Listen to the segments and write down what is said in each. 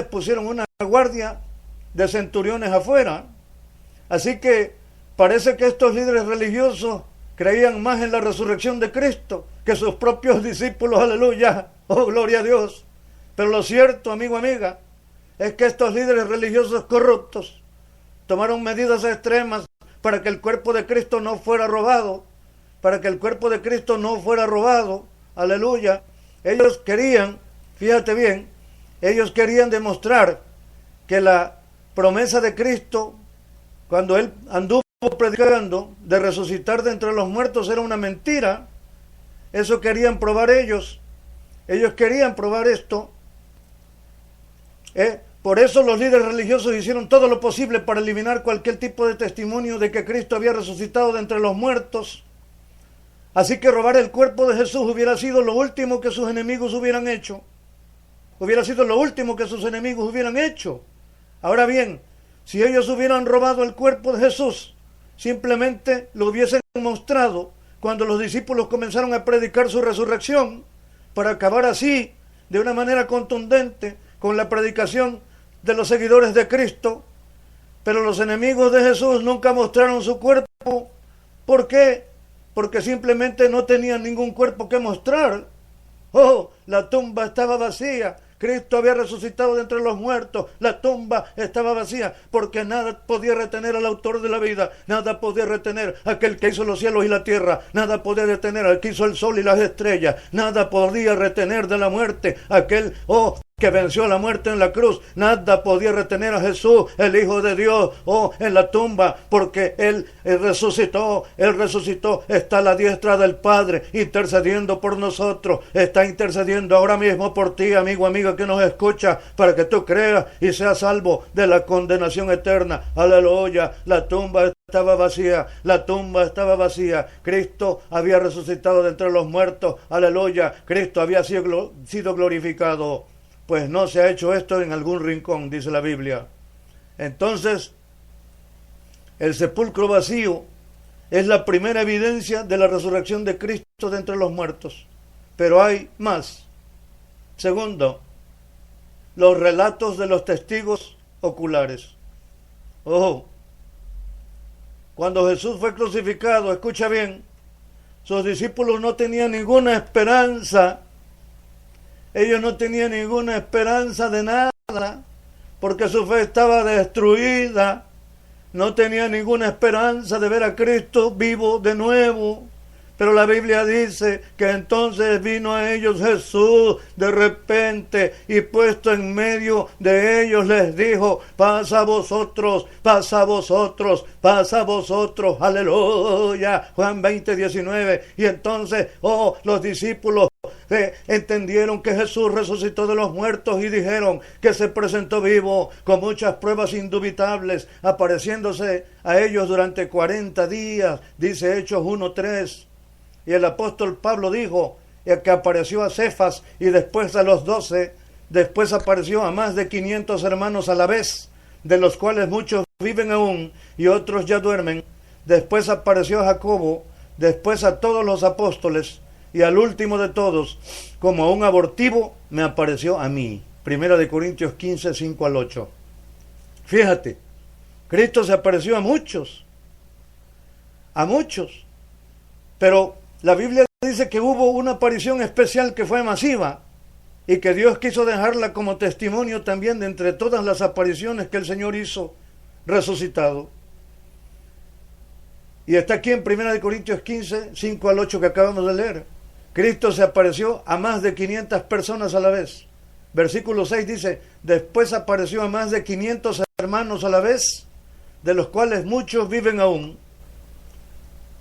pusieron una guardia de centuriones afuera. Así que parece que estos líderes religiosos creían más en la resurrección de Cristo que sus propios discípulos. Aleluya, oh gloria a Dios. Pero lo cierto, amigo, amiga, es que estos líderes religiosos corruptos tomaron medidas extremas para que el cuerpo de Cristo no fuera robado, para que el cuerpo de Cristo no fuera robado. Aleluya. Ellos querían, fíjate bien, ellos querían demostrar que la promesa de Cristo, cuando Él anduvo predicando de resucitar de entre los muertos, era una mentira. Eso querían probar ellos. Ellos querían probar esto. Por eso los líderes religiosos hicieron todo lo posible para eliminar cualquier tipo de testimonio de que Cristo había resucitado de entre los muertos. Así que robar el cuerpo de Jesús hubiera sido lo último que sus enemigos hubieran hecho. Hubiera sido lo último que sus enemigos hubieran hecho. Ahora bien, si ellos hubieran robado el cuerpo de Jesús, simplemente lo hubiesen mostrado cuando los discípulos comenzaron a predicar su resurrección, para acabar así, de una manera contundente, con la predicación de los seguidores de Cristo. Pero los enemigos de Jesús nunca mostraron su cuerpo. ¿Por qué? Porque simplemente no tenían ningún cuerpo que mostrar. Oh, la tumba estaba vacía. Cristo había resucitado de entre los muertos. La tumba estaba vacía, porque nada podía retener al autor de la vida, nada podía retener a aquel que hizo los cielos y la tierra, nada podía detener al que hizo el sol y las estrellas, nada podía retener de la muerte a aquel, que venció a la muerte en la cruz. Nada podía retener a Jesús, el Hijo de Dios, en la tumba, porque Él resucitó, está a la diestra del Padre, intercediendo por nosotros, está intercediendo ahora mismo por ti, amigo, amiga, que nos escucha, para que tú creas y seas salvo de la condenación eterna. Aleluya. La tumba estaba vacía, la tumba estaba vacía. Cristo había resucitado de entre los muertos. Aleluya. Cristo había sido glorificado. Pues no se ha hecho esto en algún rincón, dice la Biblia. Entonces, el sepulcro vacío es la primera evidencia de la resurrección de Cristo de entre los muertos. Pero hay más. Segundo, los relatos de los testigos oculares. Cuando Jesús fue crucificado, escucha bien, sus discípulos no tenían ninguna esperanza. Ellos no tenían ninguna esperanza de nada, porque su fe estaba destruida. No tenían ninguna esperanza de ver a Cristo vivo de nuevo. Pero la Biblia dice que entonces vino a ellos Jesús de repente, y puesto en medio de ellos les dijo: paz a vosotros, paz a vosotros, paz a vosotros. Aleluya. Juan 20:19. Y entonces, los discípulos entendieron que Jesús resucitó de los muertos y dijeron que se presentó vivo, con muchas pruebas indubitables, apareciéndose a ellos durante 40 días, dice Hechos 1:3. Y el apóstol Pablo dijo que apareció a Cefas y después a los 12, después apareció a más de 500 hermanos a la vez, de los cuales muchos viven aún y otros ya duermen. Después apareció a Jacobo, después a todos los apóstoles, y al último de todos, como a un abortivo, me apareció a mí. 1 Corintios 15, 5 al 8. Fíjate, Cristo se apareció a muchos, pero la Biblia dice que hubo una aparición especial que fue masiva, y que Dios quiso dejarla como testimonio también de entre todas las apariciones que el Señor hizo resucitado. Y está aquí en 1 Corintios 15, 5 al 8 que acabamos de leer. Cristo se apareció a más de 500 personas a la vez. Versículo 6 dice: después apareció a más de 500 hermanos a la vez, de los cuales muchos viven aún.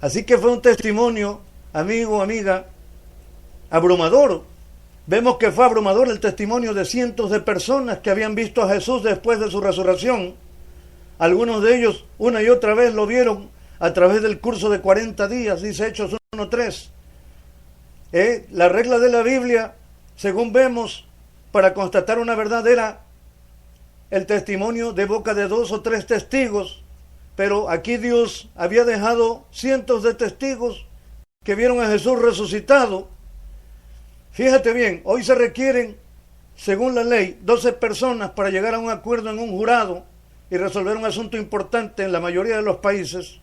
Así que fue un testimonio, amigo, amiga, abrumador. Vemos que fue abrumador el testimonio de cientos de personas que habían visto a Jesús después de su resurrección. Algunos de ellos una y otra vez lo vieron a través del curso de 40 días, dice Hechos 1:3. La regla de la Biblia, según vemos, para constatar una verdad era el testimonio de boca de 2 o 3 testigos, pero aquí Dios había dejado cientos de testigos que vieron a Jesús resucitado. Fíjate bien, hoy se requieren según la ley, 12 personas para llegar a un acuerdo en un jurado y resolver un asunto importante en la mayoría de los países.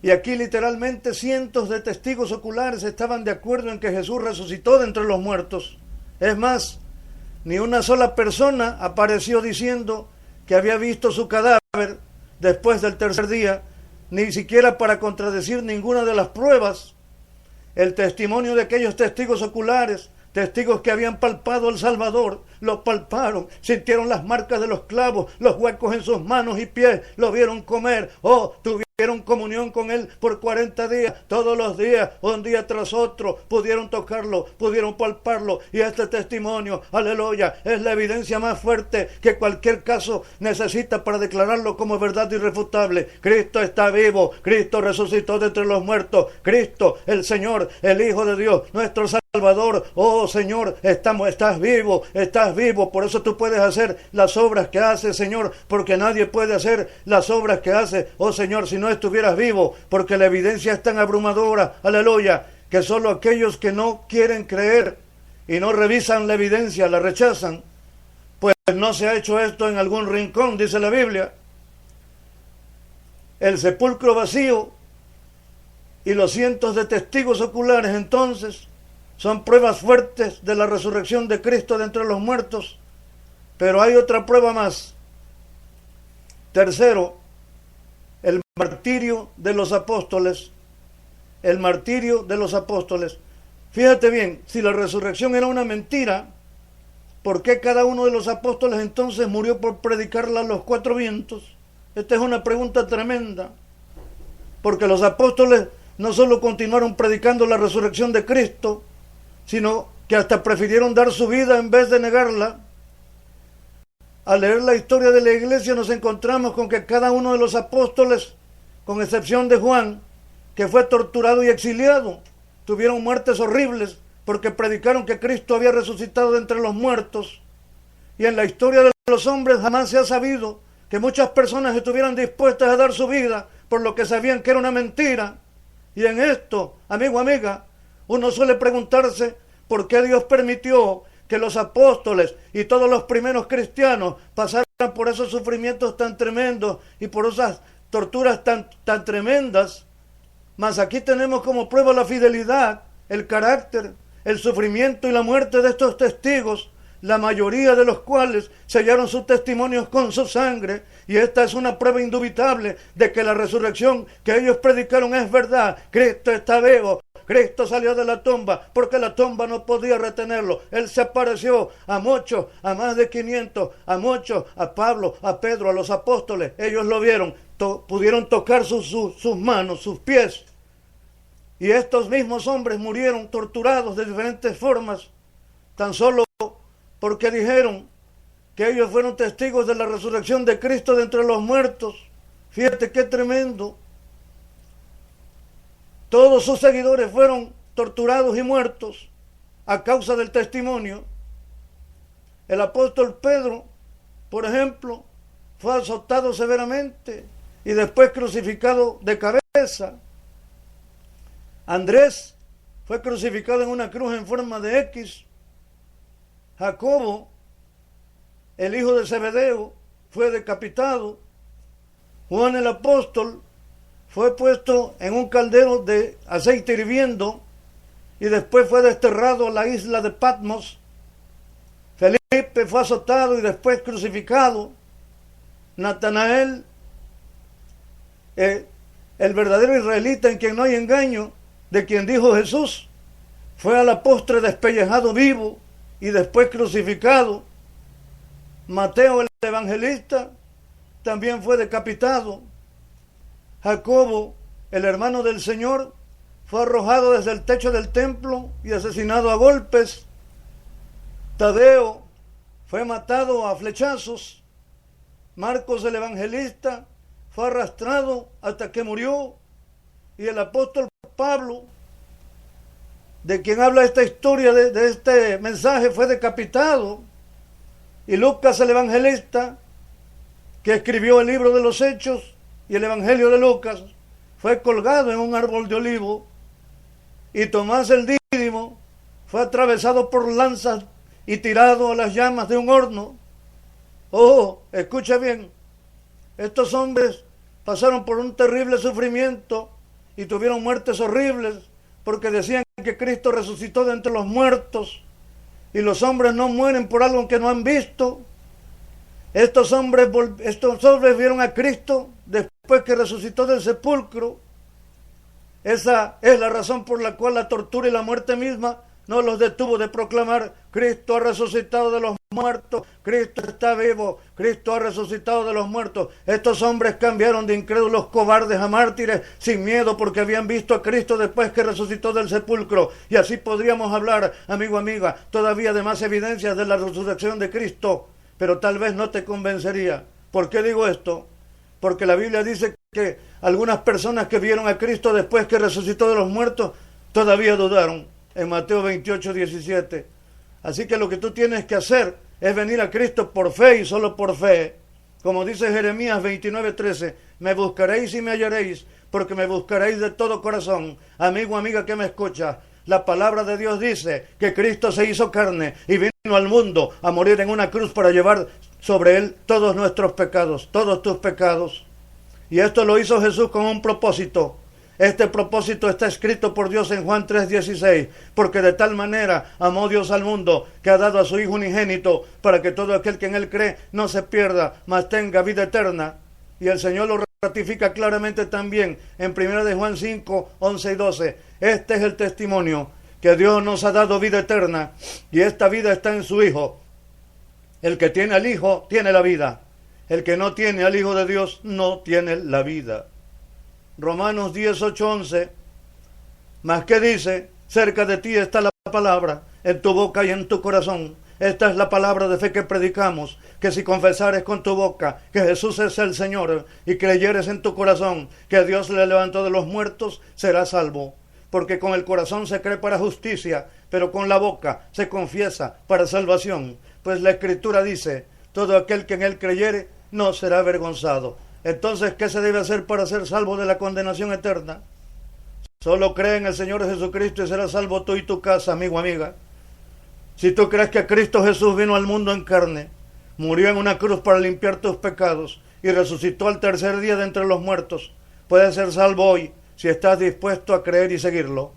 Y aquí literalmente cientos de testigos oculares estaban de acuerdo en que Jesús resucitó de entre los muertos. Es más, ni una sola persona apareció diciendo que había visto su cadáver después del tercer día, ni siquiera para contradecir ninguna de las pruebas. El testimonio de aquellos testigos oculares, testigos que habían palpado al Salvador, lo palparon, sintieron las marcas de los clavos, los huecos en sus manos y pies, lo vieron comer, tuvieron comunión con él por 40 días, todos los días, un día tras otro, pudieron tocarlo, pudieron palparlo, y este testimonio, aleluya, es la evidencia más fuerte que cualquier caso necesita para declararlo como verdad irrefutable. Cristo está vivo, Cristo resucitó de entre los muertos, Cristo, el Señor, el Hijo de Dios, nuestro Salvador. Oh Señor, estás vivo, por eso tú puedes hacer las obras que haces, Señor, porque nadie puede hacer las obras que hace, oh Señor, si no estuvieras vivo, porque la evidencia es tan abrumadora, aleluya, que solo aquellos que no quieren creer y no revisan la evidencia, la rechazan. Pues no se ha hecho esto en algún rincón, dice la Biblia. El sepulcro vacío y los cientos de testigos oculares entonces son pruebas fuertes de la resurrección de Cristo de entre los muertos. Pero hay otra prueba más. Tercero, el martirio de los apóstoles. El martirio de los apóstoles. Fíjate bien, si la resurrección era una mentira, ¿por qué cada uno de los apóstoles entonces murió por predicarla a los cuatro vientos? Esta es una pregunta tremenda. Porque los apóstoles no solo continuaron predicando la resurrección de Cristo, sino que hasta prefirieron dar su vida en vez de negarla. Al leer la historia de la iglesia nos encontramos con que cada uno de los apóstoles, con excepción de Juan, que fue torturado y exiliado, tuvieron muertes horribles porque predicaron que Cristo había resucitado de entre los muertos. Y en la historia de los hombres jamás se ha sabido que muchas personas estuvieran dispuestas a dar su vida por lo que sabían que era una mentira. Y en esto, amigo, amiga, uno suele preguntarse por qué Dios permitió que los apóstoles y todos los primeros cristianos pasaran por esos sufrimientos tan tremendos y por esas torturas tan tremendas. Mas aquí tenemos como prueba la fidelidad, el carácter, el sufrimiento y la muerte de estos testigos, la mayoría de los cuales sellaron sus testimonios con su sangre, y esta es una prueba indubitable de que la resurrección que ellos predicaron es verdad. Cristo está vivo. Cristo salió de la tumba porque la tumba no podía retenerlo. Él se apareció a muchos, a más de 500, a muchos, a Pablo, a Pedro, a los apóstoles. Ellos lo vieron, pudieron tocar sus manos, sus pies. Y estos mismos hombres murieron torturados de diferentes formas, tan solo porque dijeron que ellos fueron testigos de la resurrección de Cristo de entre los muertos. Fíjate qué tremendo. Todos sus seguidores fueron torturados y muertos a causa del testimonio. El apóstol Pedro, por ejemplo, fue azotado severamente y después crucificado de cabeza. Andrés fue crucificado en una cruz en forma de X. Jacobo, el hijo de Zebedeo, fue decapitado. Juan el apóstol fue puesto en un caldero de aceite hirviendo y después fue desterrado a la isla de Patmos. Felipe fue azotado y después crucificado. Natanael, el verdadero israelita en quien no hay engaño, de quien dijo Jesús, fue a la postre despellejado vivo y después crucificado. Mateo el evangelista también fue decapitado. Jacobo, el hermano del Señor, fue arrojado desde el techo del templo y asesinado a golpes. Tadeo fue matado a flechazos. Marcos el evangelista fue arrastrado hasta que murió. Y el apóstol Pablo, de quien habla esta historia de este mensaje, fue decapitado. Y Lucas el evangelista, que escribió el libro de los Hechos y el evangelio de Lucas, fue colgado en un árbol de olivo. Y Tomás el Dídimo fue atravesado por lanzas y tirado a las llamas de un horno. Oh, escucha bien, estos hombres pasaron por un terrible sufrimiento y tuvieron muertes horribles porque decían que Cristo resucitó de entre los muertos, y los hombres no mueren por algo que no han visto. Estos hombres vieron a Cristo después que resucitó del sepulcro. Esa es la razón por la cual la tortura y la muerte misma no los detuvo de proclamar: Cristo ha resucitado de los muertos, Cristo está vivo, Cristo ha resucitado de los muertos. Estos hombres cambiaron de incrédulos cobardes a mártires sin miedo porque habían visto a Cristo después que resucitó del sepulcro. Y así podríamos hablar, amigo, amiga, todavía de más evidencias de la resurrección de Cristo, pero tal vez no te convencería. ¿Por qué digo esto? Porque la Biblia dice que algunas personas que vieron a Cristo después que resucitó de los muertos todavía dudaron, en Mateo 28, 17. Así que lo que tú tienes que hacer es venir a Cristo por fe y solo por fe. Como dice Jeremías 29, 13, me buscaréis y me hallaréis, porque me buscaréis de todo corazón. Amigo, amiga que me escucha, la palabra de Dios dice que Cristo se hizo carne y vino al mundo a morir en una cruz para llevar sobre él todos nuestros pecados, todos tus pecados. Y esto lo hizo Jesús con un propósito. Este propósito está escrito por Dios en Juan 3:16, porque de tal manera amó Dios al mundo que ha dado a su Hijo unigénito para que todo aquel que en él cree no se pierda, mas tenga vida eterna. Y el Señor lo ratifica claramente también en 1 de Juan 5, 11 y 12. Este es el testimonio, que Dios nos ha dado vida eterna, y esta vida está en su Hijo. El que tiene al Hijo tiene la vida. El que no tiene al Hijo de Dios no tiene la vida. Romanos 10, 8, 11. Mas ¿qué dice? Cerca de ti está la palabra, en tu boca y en tu corazón. Esta es la palabra de fe que predicamos, que si confesares con tu boca que Jesús es el Señor y creyeres en tu corazón que Dios le levantó de los muertos, serás salvo. Porque con el corazón se cree para justicia, pero con la boca se confiesa para salvación. Pues la Escritura dice: todo aquel que en él creyere no será avergonzado. Entonces, ¿qué se debe hacer para ser salvo de la condenación eterna? Solo cree en el Señor Jesucristo y serás salvo tú y tu casa, amigo, amiga. Si tú crees que Cristo Jesús vino al mundo en carne, murió en una cruz para limpiar tus pecados y resucitó al tercer día de entre los muertos, puedes ser salvo hoy si estás dispuesto a creer y seguirlo.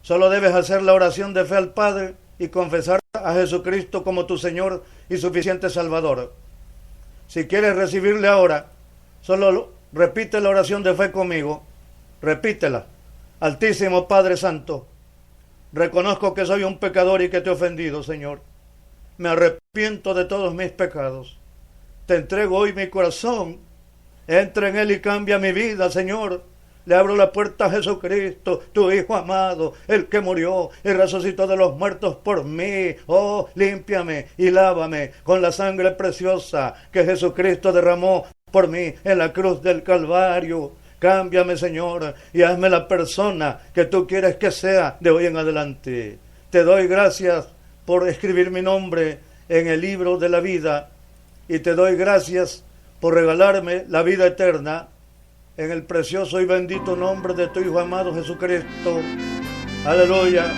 Solo debes hacer la oración de fe al Padre y confesar a Jesucristo como tu Señor y suficiente Salvador. Si quieres recibirle ahora, solo repite la oración de fe conmigo. Repítela. Altísimo Padre Santo, reconozco que soy un pecador y que te he ofendido, Señor. Me arrepiento de todos mis pecados. Te entrego hoy mi corazón. Entra en él y cambia mi vida, Señor. Le abro la puerta a Jesucristo, tu Hijo amado, el que murió y resucitó de los muertos por mí. Oh, límpiame y lávame con la sangre preciosa que Jesucristo derramó por mí en la cruz del Calvario. Cámbiame, Señor, y hazme la persona que tú quieres que sea de hoy en adelante. Te doy gracias por escribir mi nombre en el libro de la vida, y te doy gracias por regalarme la vida eterna en el precioso y bendito nombre de tu Hijo amado Jesucristo. Aleluya.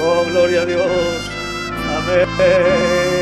Oh, gloria a Dios. Amén.